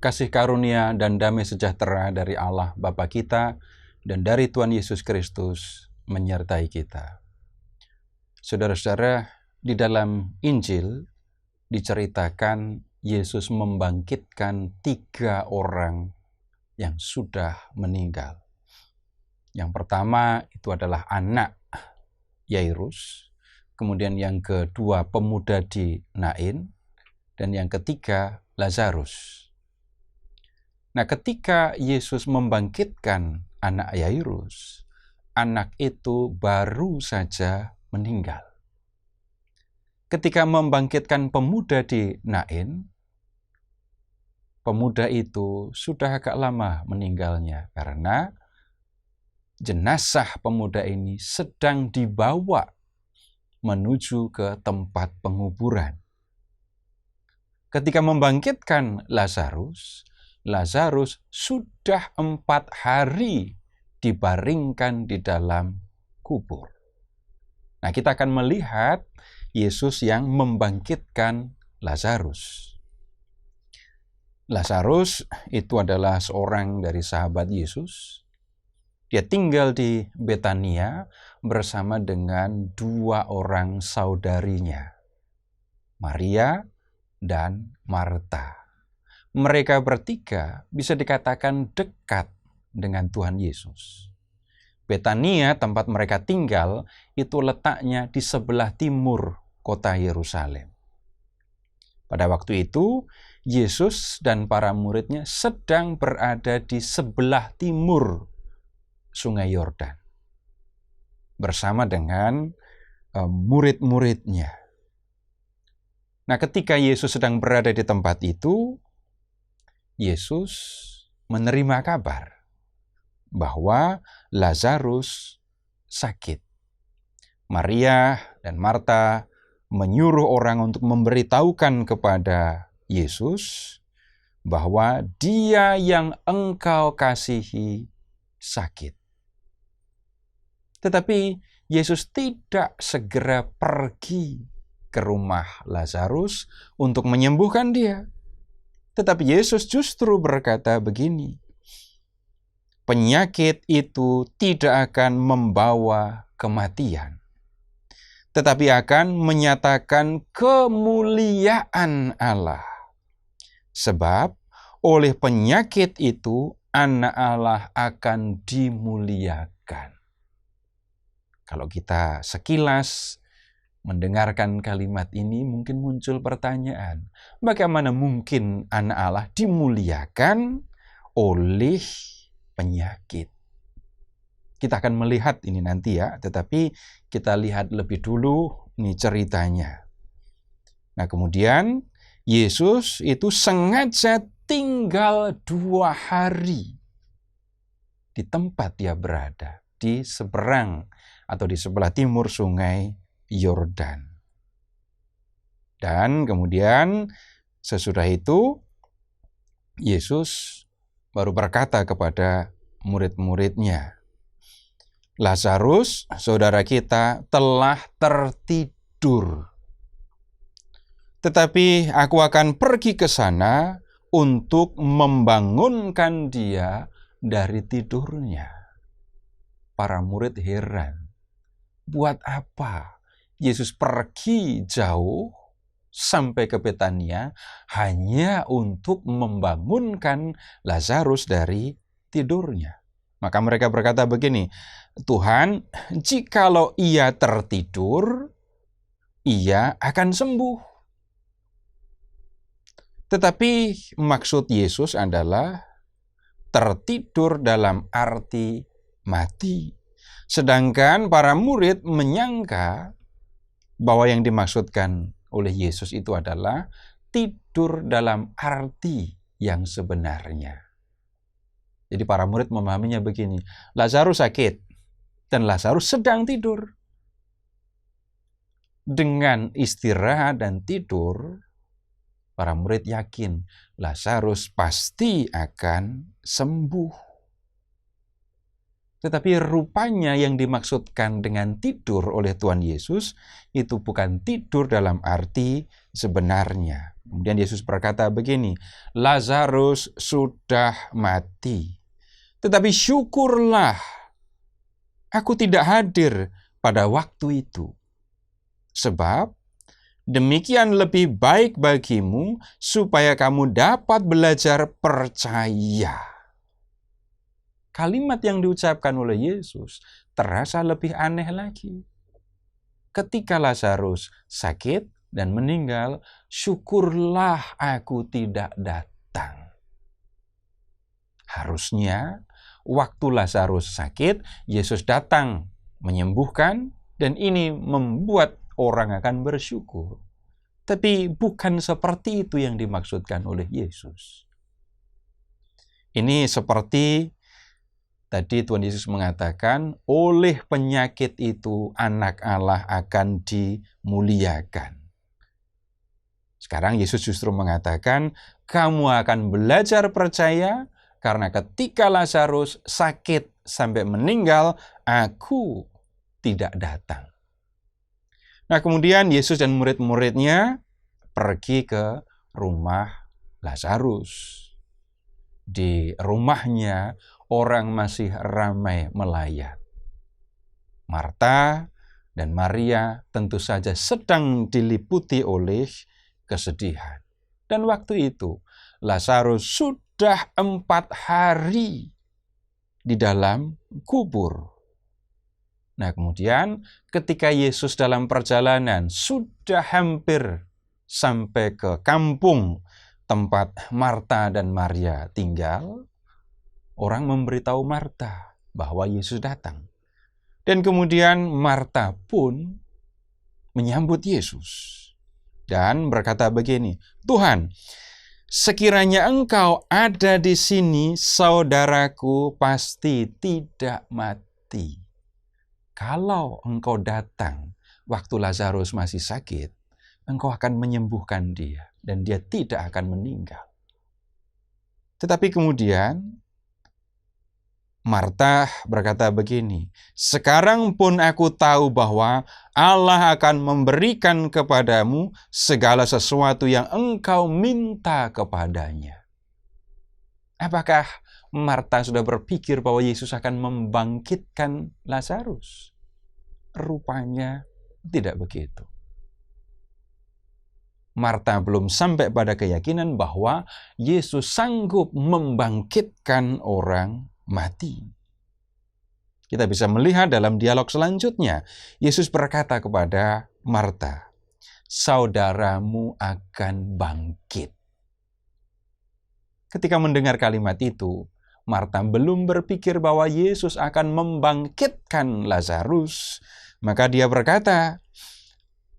kasih karunia dan damai sejahtera dari Allah Bapa kita dan dari Tuhan Yesus Kristus menyertai kita. Saudara-saudara, di dalam Injil diceritakan Yesus membangkitkan 3 orang yang sudah meninggal. Yang pertama itu adalah anak Yairus, kemudian yang kedua pemuda di Nain, dan yang ketiga Lazarus. Nah, ketika Yesus membangkitkan anak Yairus, anak itu baru saja meninggal. Ketika membangkitkan pemuda di Nain, pemuda itu sudah agak lama meninggalnya karena jenazah pemuda ini sedang dibawa menuju ke tempat penguburan. Ketika membangkitkan Lazarus sudah 4 hari dibaringkan di dalam kubur. Nah, kita akan melihat Yesus yang membangkitkan Lazarus. Lazarus itu adalah seorang dari sahabat Yesus. Dia tinggal di Betania bersama dengan 2 orang saudarinya, Maria dan Marta. Mereka bertiga bisa dikatakan dekat dengan Tuhan Yesus. Betania, tempat mereka tinggal, itu letaknya di sebelah timur kota Yerusalem. Pada waktu itu, Yesus dan para muridnya sedang berada di sebelah timur Sungai Yordan bersama dengan murid-muridnya. Nah, ketika Yesus sedang berada di tempat itu, Yesus menerima kabar bahwa Lazarus sakit. Maria dan Marta menyuruh orang untuk memberitahukan kepada Yesus bahwa Dia yang engkau kasihi sakit. Tetapi Yesus tidak segera pergi ke rumah Lazarus untuk menyembuhkan dia. Tetapi Yesus justru berkata begini, penyakit itu tidak akan membawa kematian, tetapi akan menyatakan kemuliaan Allah. Sebab oleh penyakit itu Anak Allah akan dimuliakan. Kalau kita sekilas mendengarkan kalimat ini, mungkin muncul pertanyaan, bagaimana mungkin Anak Allah dimuliakan oleh penyakit? Kita akan melihat ini nanti ya, tetapi kita lihat lebih dulu nih ceritanya. Nah, kemudian Yesus itu sengaja tinggal 2 hari di tempat dia berada, di seberang atau di sebelah timur sungai Yordan. Dan kemudian sesudah itu Yesus baru berkata kepada murid-muridnya, Lazarus, saudara kita, telah tertidur. Tetapi aku akan pergi ke sana untuk membangunkan dia dari tidurnya. Para murid heran. Buat apa Yesus pergi jauh sampai ke Betania hanya untuk membangunkan Lazarus dari tidurnya? Maka mereka berkata begini, Tuhan, jikalau ia tertidur, ia akan sembuh. Tetapi maksud Yesus adalah tertidur dalam arti mati. Sedangkan para murid menyangka bahwa yang dimaksudkan oleh Yesus itu adalah tidur dalam arti yang sebenarnya. Jadi para murid memahaminya begini, Lazarus sakit dan Lazarus sedang tidur. Dengan istirahat dan tidur, para murid yakin Lazarus pasti akan sembuh. Tetapi rupanya yang dimaksudkan dengan tidur oleh Tuhan Yesus itu bukan tidur dalam arti sebenarnya. Kemudian Yesus berkata begini, Lazarus sudah mati. Tetapi syukurlah aku tidak hadir pada waktu itu. Sebab demikian lebih baik bagimu supaya kamu dapat belajar percaya. Kalimat yang diucapkan oleh Yesus terasa lebih aneh lagi. Ketika Lazarus sakit dan meninggal, syukurlah aku tidak datang. Harusnya waktu Lazarus sakit, Yesus datang menyembuhkan, dan ini membuat orang akan bersyukur. Tapi bukan seperti itu yang dimaksudkan oleh Yesus. Ini seperti tadi Tuhan Yesus mengatakan, oleh penyakit itu anak Allah akan dimuliakan. Sekarang Yesus justru mengatakan, kamu akan belajar percaya karena ketika Lazarus sakit sampai meninggal, aku tidak datang. Nah, kemudian Yesus dan murid-muridnya pergi ke rumah Lazarus. Di rumahnya orang masih ramai melayat. Marta dan Maria tentu saja sedang diliputi oleh kesedihan. Dan waktu itu Lazarus sudah 4 hari di dalam kubur. Nah, kemudian ketika Yesus dalam perjalanan sudah hampir sampai ke kampung tempat Marta dan Maria tinggal, orang memberitahu Marta bahwa Yesus datang. Dan kemudian Marta pun menyambut Yesus dan berkata begini, Tuhan, sekiranya Engkau ada di sini, saudaraku pasti tidak mati. Kalau Engkau datang waktu Lazarus masih sakit, Engkau akan menyembuhkan dia dan dia tidak akan meninggal. Tetapi kemudian Marta berkata begini, sekarang pun aku tahu bahwa Allah akan memberikan kepadamu segala sesuatu yang engkau minta kepadanya. Apakah Marta sudah berpikir bahwa Yesus akan membangkitkan Lazarus? Rupanya tidak begitu. Marta belum sampai pada keyakinan bahwa Yesus sanggup membangkitkan orang mati. Kita bisa melihat dalam dialog selanjutnya, Yesus berkata kepada Marta, saudaramu akan bangkit. Ketika mendengar kalimat itu, Marta belum berpikir bahwa Yesus akan membangkitkan Lazarus. Maka dia berkata,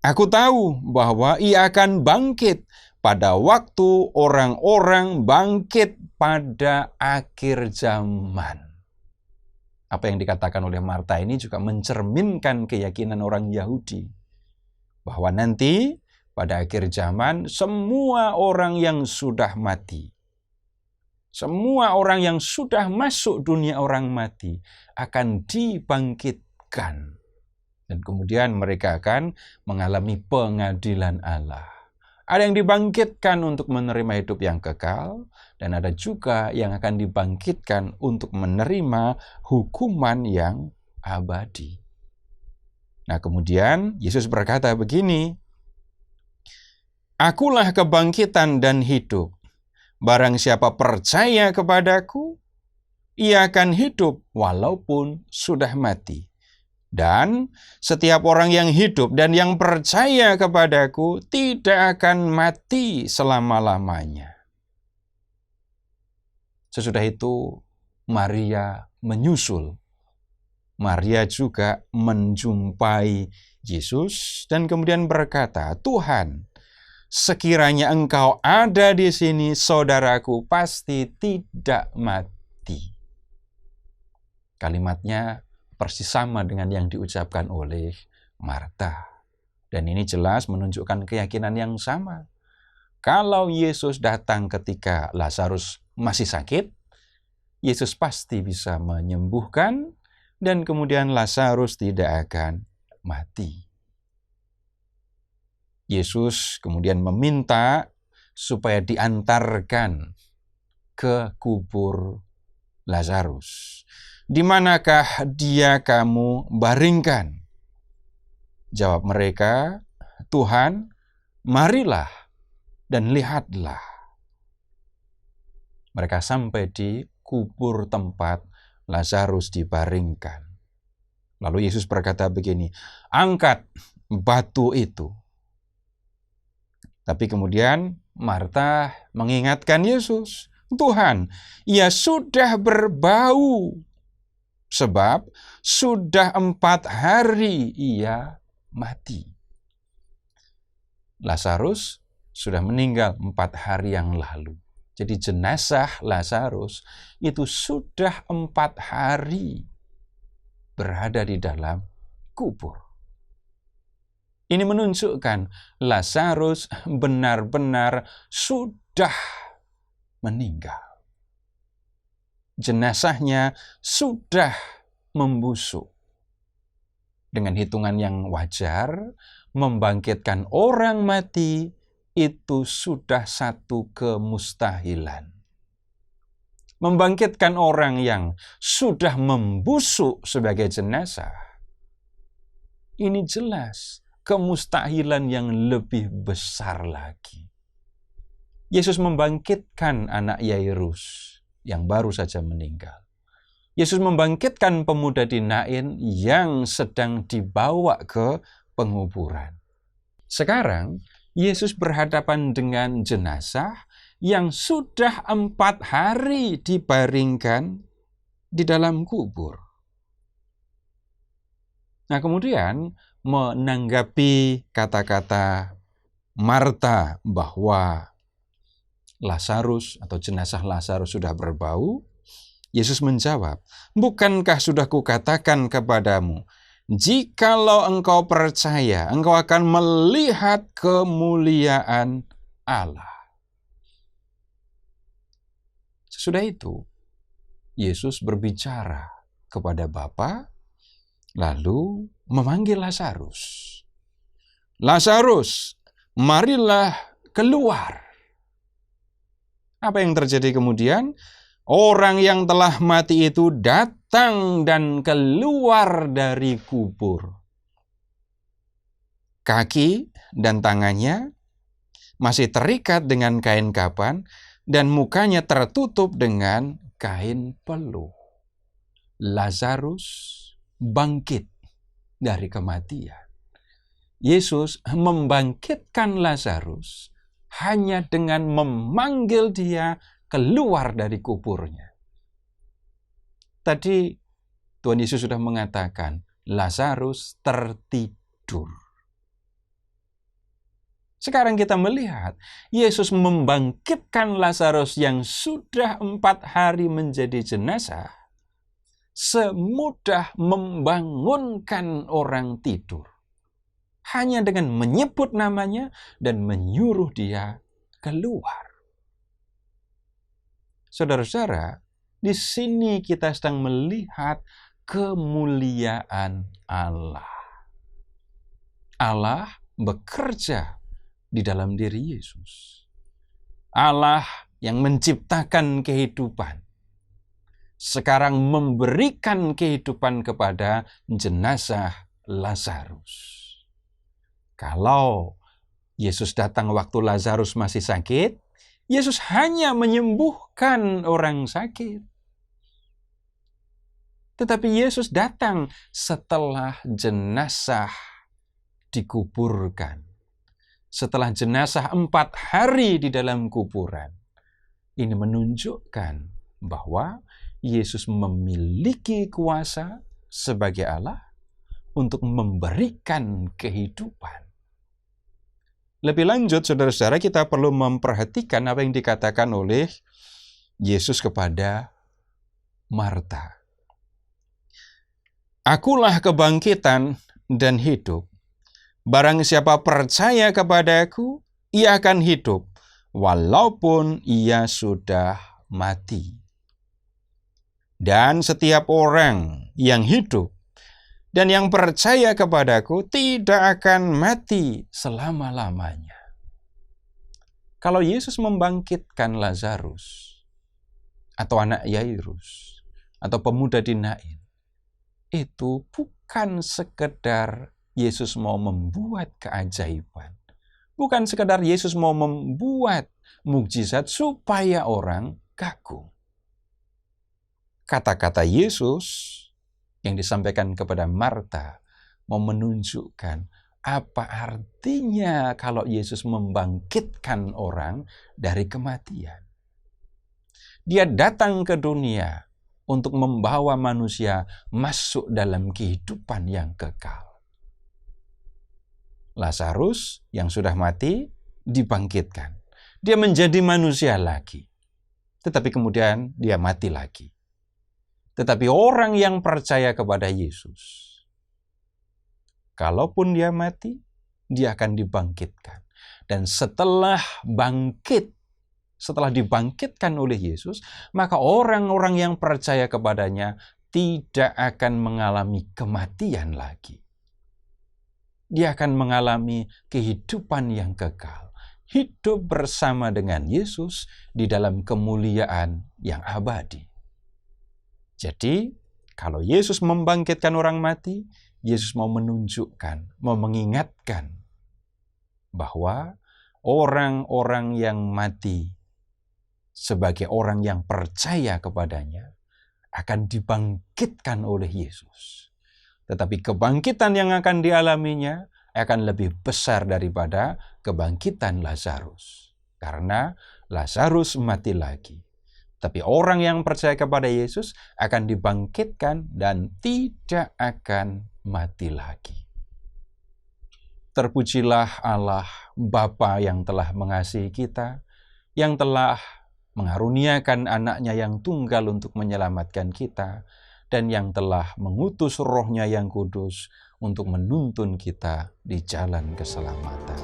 aku tahu bahwa ia akan bangkit pada waktu orang-orang bangkit pada akhir zaman. Apa yang dikatakan oleh Marta ini juga mencerminkan keyakinan orang Yahudi. Bahwa nanti pada akhir zaman semua orang yang sudah mati, semua orang yang sudah masuk dunia orang mati akan dibangkitkan. Dan kemudian mereka akan mengalami pengadilan Allah. Ada yang dibangkitkan untuk menerima hidup yang kekal, dan ada juga yang akan dibangkitkan untuk menerima hukuman yang abadi. Nah, kemudian Yesus berkata begini, akulah kebangkitan dan hidup. Barang siapa percaya kepadaku, ia akan hidup walaupun sudah mati. Dan setiap orang yang hidup dan yang percaya kepadaku tidak akan mati selama-lamanya. Sesudah itu Maria menyusul. Maria juga menjumpai Yesus dan kemudian berkata, Tuhan, sekiranya Engkau ada di sini, saudaraku pasti tidak mati. Kalimatnya persis sama dengan yang diucapkan oleh Marta. Dan ini jelas menunjukkan keyakinan yang sama. Kalau Yesus datang ketika Lazarus masih sakit, Yesus pasti bisa menyembuhkan dan kemudian Lazarus tidak akan mati. Yesus kemudian meminta supaya diantarkan ke kubur Lazarus. Di manakah dia kamu baringkan? Jawab mereka, Tuhan, marilah dan lihatlah. Mereka sampai di kubur tempat Lazarus dibaringkan. Lalu Yesus berkata begini, angkat batu itu. Tapi kemudian Marta mengingatkan Yesus, Tuhan, ia sudah berbau, sebab sudah 4 hari ia mati. Lazarus sudah meninggal 4 hari yang lalu. Jadi jenazah Lazarus itu sudah 4 hari berada di dalam kubur. Ini menunjukkan Lazarus benar-benar sudah meninggal. Jenazahnya sudah membusuk. Dengan hitungan yang wajar, membangkitkan orang mati itu sudah satu kemustahilan. Membangkitkan orang yang sudah membusuk sebagai jenazah, ini jelas kemustahilan yang lebih besar lagi. Yesus membangkitkan anak Yairus yang baru saja meninggal. Yesus membangkitkan pemuda di Nain yang sedang dibawa ke penguburan. Sekarang, Yesus berhadapan dengan jenazah yang sudah 4 hari dibaringkan di dalam kubur. Nah, kemudian menanggapi kata-kata Marta bahwa Lazarus atau jenazah Lazarus sudah berbau, Yesus menjawab, bukankah sudah kukatakan kepadamu, jikalau engkau percaya, engkau akan melihat kemuliaan Allah. Sesudah itu, Yesus berbicara kepada Bapa, lalu memanggil Lazarus. Lazarus, marilah keluar. Apa yang terjadi kemudian? Orang yang telah mati itu datang dan keluar dari kubur. Kaki dan tangannya masih terikat dengan kain kapan dan mukanya tertutup dengan kain peluh. Lazarus bangkit dari kematian. Yesus membangkitkan Lazarus hanya dengan memanggil dia keluar dari kuburnya. Tadi Tuhan Yesus sudah mengatakan, Lazarus tertidur. Sekarang kita melihat, Yesus membangkitkan Lazarus yang sudah 4 hari menjadi jenazah, semudah membangunkan orang tidur. Hanya dengan menyebut namanya dan menyuruh dia keluar. Saudara-saudara, di sini kita sedang melihat kemuliaan Allah. Allah bekerja di dalam diri Yesus. Allah yang menciptakan kehidupan, sekarang memberikan kehidupan kepada jenazah Lazarus. Kalau Yesus datang waktu Lazarus masih sakit, Yesus hanya menyembuhkan orang sakit. Tetapi Yesus datang setelah jenazah dikuburkan. Setelah jenazah 4 hari di dalam kuburan. Ini menunjukkan bahwa Yesus memiliki kuasa sebagai Allah untuk memberikan kehidupan. Lebih lanjut, saudara-saudara, kita perlu memperhatikan apa yang dikatakan oleh Yesus kepada Marta. Akulah kebangkitan dan hidup. Barang siapa percaya kepadaku, ia akan hidup, walaupun ia sudah mati. Dan setiap orang yang hidup dan yang percaya kepadaku tidak akan mati selama-lamanya. Kalau Yesus membangkitkan Lazarus, atau anak Yairus, atau pemuda di Nain, itu bukan sekedar Yesus mau membuat keajaiban. Bukan sekedar Yesus mau membuat mukjizat supaya orang kagum. Kata-kata Yesus yang disampaikan kepada Marta mau menunjukkan apa artinya kalau Yesus membangkitkan orang dari kematian. Dia datang ke dunia untuk membawa manusia masuk dalam kehidupan yang kekal. Lazarus yang sudah mati dibangkitkan. Dia menjadi manusia lagi. Tetapi kemudian dia mati lagi. Tetapi orang yang percaya kepada Yesus, kalaupun dia mati, dia akan dibangkitkan. Dan setelah dibangkitkan oleh Yesus, maka orang-orang yang percaya kepadanya tidak akan mengalami kematian lagi. Dia akan mengalami kehidupan yang kekal. Hidup bersama dengan Yesus di dalam kemuliaan yang abadi. Jadi, kalau Yesus membangkitkan orang mati, Yesus mau menunjukkan, mau mengingatkan bahwa orang-orang yang mati sebagai orang yang percaya kepadanya akan dibangkitkan oleh Yesus. Tetapi kebangkitan yang akan dialaminya akan lebih besar daripada kebangkitan Lazarus. Karena Lazarus mati lagi. Tapi orang yang percaya kepada Yesus akan dibangkitkan dan tidak akan mati lagi. Terpujilah Allah Bapa yang telah mengasihi kita, yang telah mengaruniakan anaknya yang tunggal untuk menyelamatkan kita, dan yang telah mengutus Roh-Nya yang kudus untuk menuntun kita di jalan keselamatan.